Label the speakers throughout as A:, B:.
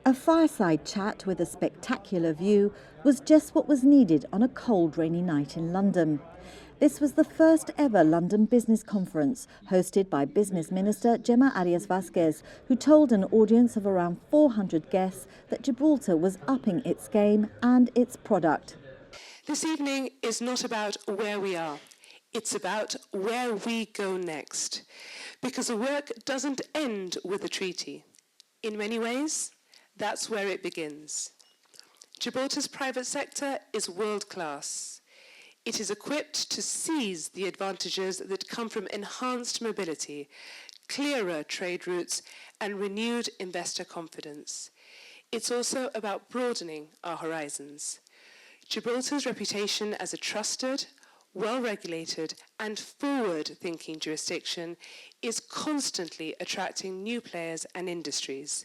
A: A fireside chat with a spectacular view was just what was needed on a cold, rainy night in London. This was the first ever London Business Conference, hosted by Business Minister Gemma Arias Vázquez, who told an audience of around 400 guests that Gibraltar was upping its game and its product.
B: This evening is not about where we are. It's about where we go next. Because the work doesn't end with the treaty. In many ways, that's where it begins. Gibraltar's private sector is world-class. It is equipped to seize the advantages that come from enhanced mobility, clearer trade routes, and renewed investor confidence. It's also about broadening our horizons. Gibraltar's reputation as a trusted, well-regulated, and forward-thinking jurisdiction is constantly attracting new players and industries.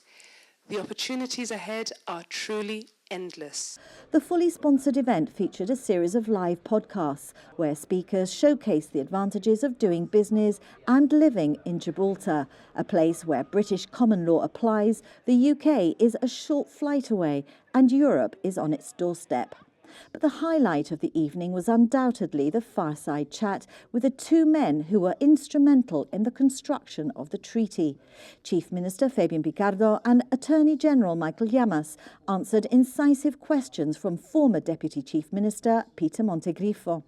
B: The opportunities ahead are truly endless.
A: The fully sponsored event featured a series of live podcasts where speakers showcased the advantages of doing business and living in Gibraltar, a place where British common law applies, the UK is a short flight away, and Europe is on its doorstep. But the highlight of the evening was undoubtedly the fireside chat with the two men who were instrumental in the construction of the treaty. Chief Minister Fabian Picardo and Attorney General Michael Llamas answered incisive questions from former Deputy Chief Minister Peter Montegrifo.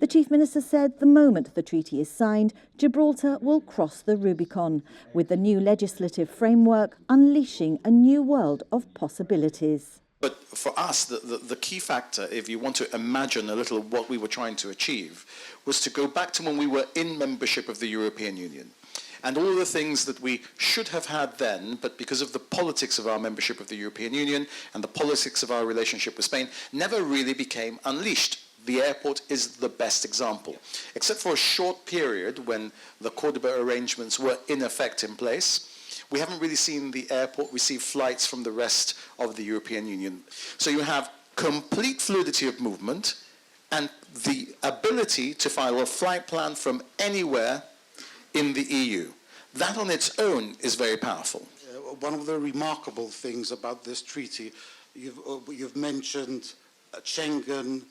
A: The Chief Minister said the moment the treaty is signed, Gibraltar will cross the Rubicon, with the new legislative framework unleashing a new world of possibilities.
C: But for us, the key factor, if you want to imagine a little what we were trying to achieve, was to go back to when we were in membership of the European Union. And all the things that we should have had then, but because of the politics of our membership of the European Union and the politics of our relationship with Spain, never really became unleashed. The airport is the best example. Except for a short period when the Cordoba arrangements were in effect in place, we haven't really seen the airport receive flights from the rest of the European Union. So you have complete fluidity of movement and the ability to file a flight plan from anywhere in the EU. That on its own is very powerful.
D: One of the remarkable things about this treaty, you've mentioned Schengen,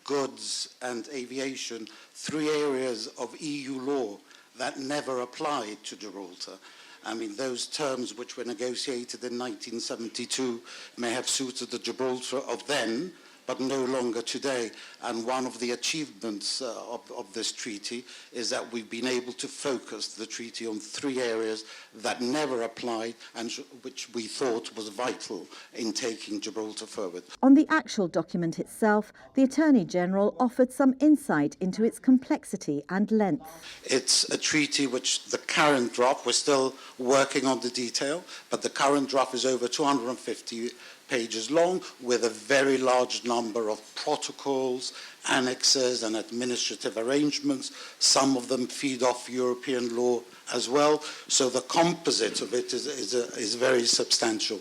D: goods and aviation, three areas of EU law that never applied to Gibraltar. I mean, those terms which were negotiated in 1972 may have suited the Gibraltar of then, but no longer today. And one of the achievements of this treaty is that we've been able to focus the treaty on three areas that never applied and which we thought was vital in taking Gibraltar forward.
A: On the actual document itself, the Attorney General offered some insight into its complexity and length.
D: It's a treaty which the current draft, we're still working on the detail, but the current draft is over 250 pages long, with a very large number of protocols, annexes and administrative arrangements. Some of them feed off European law as well. So the composite of it is very substantial.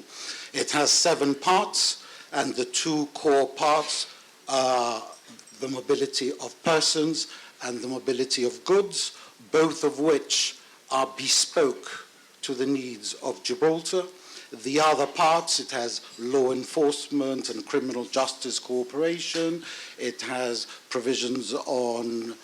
D: It has 7 parts, and the 2 core parts are the mobility of persons and the mobility of goods, both of which are bespoke to the needs of Gibraltar. The other parts, it has law enforcement and criminal justice cooperation. It has provisions on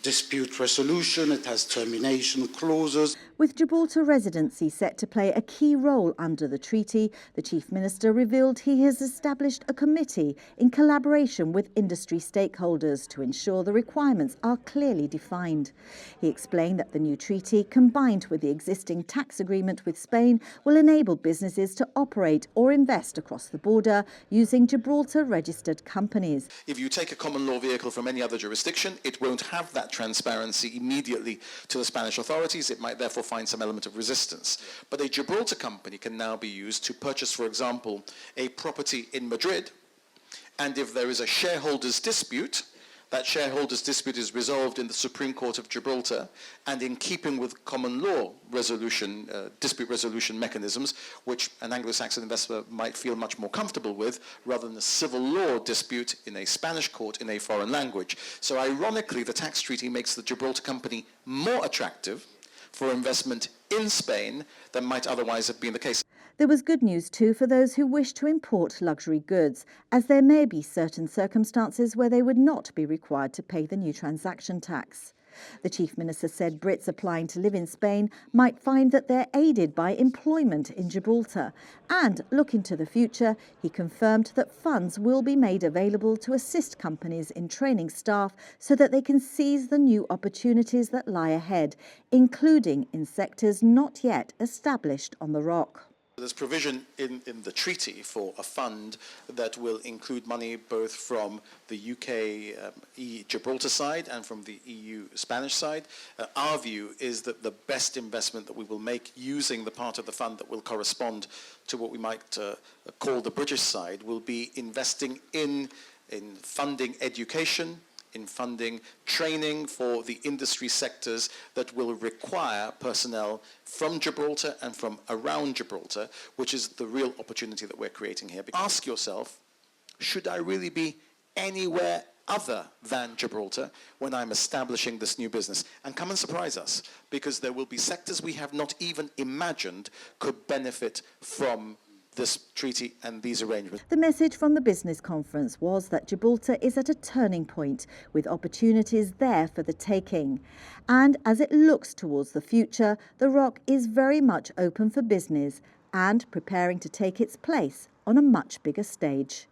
D: dispute resolution. It has termination clauses.
A: With Gibraltar residency set to play a key role under the treaty, the Chief Minister revealed he has established a committee in collaboration with industry stakeholders to ensure the requirements are clearly defined. He explained that the new treaty, combined with the existing tax agreement with Spain, will enable businesses to operate or invest across the border using Gibraltar-registered companies.
C: If you take a common law vehicle from any other jurisdiction, it won't have that transparency immediately to the Spanish authorities. It might therefore find some element of resistance. But a Gibraltar company can now be used to purchase, for example, a property in Madrid, and if there is a shareholders' dispute, that shareholders' dispute is resolved in the Supreme Court of Gibraltar, and in keeping with common law resolution, dispute resolution mechanisms, which an Anglo-Saxon investor might feel much more comfortable with, rather than a civil law dispute in a Spanish court in a foreign language. So ironically, the tax treaty makes the Gibraltar company more attractive for investment in Spain than might otherwise have been the case.
A: There was good news too for those who wish to import luxury goods, as there may be certain circumstances where they would not be required to pay the new transaction tax. The Chief Minister said Brits applying to live in Spain might find that they're aided by employment in Gibraltar. And looking to the future, he confirmed that funds will be made available to assist companies in training staff so that they can seize the new opportunities that lie ahead, including in sectors not yet established on the Rock.
C: There's provision in the treaty for a fund that will include money both from the UK Gibraltar side and from the EU Spanish side. Our view is that the best investment that we will make using the part of the fund that will correspond to what we might call the British side will be investing in funding education, in funding training for the industry sectors that will require personnel from Gibraltar and from around Gibraltar, which is the real opportunity that we're creating here. Ask yourself, should I really be anywhere other than Gibraltar when I'm establishing this new business? And come and surprise us, because there will be sectors we have not even imagined could benefit from this treaty and these arrangements.
A: The message from the business conference was that Gibraltar is at a turning point, with opportunities there for the taking. And as it looks towards the future, the Rock is very much open for business and preparing to take its place on a much bigger stage.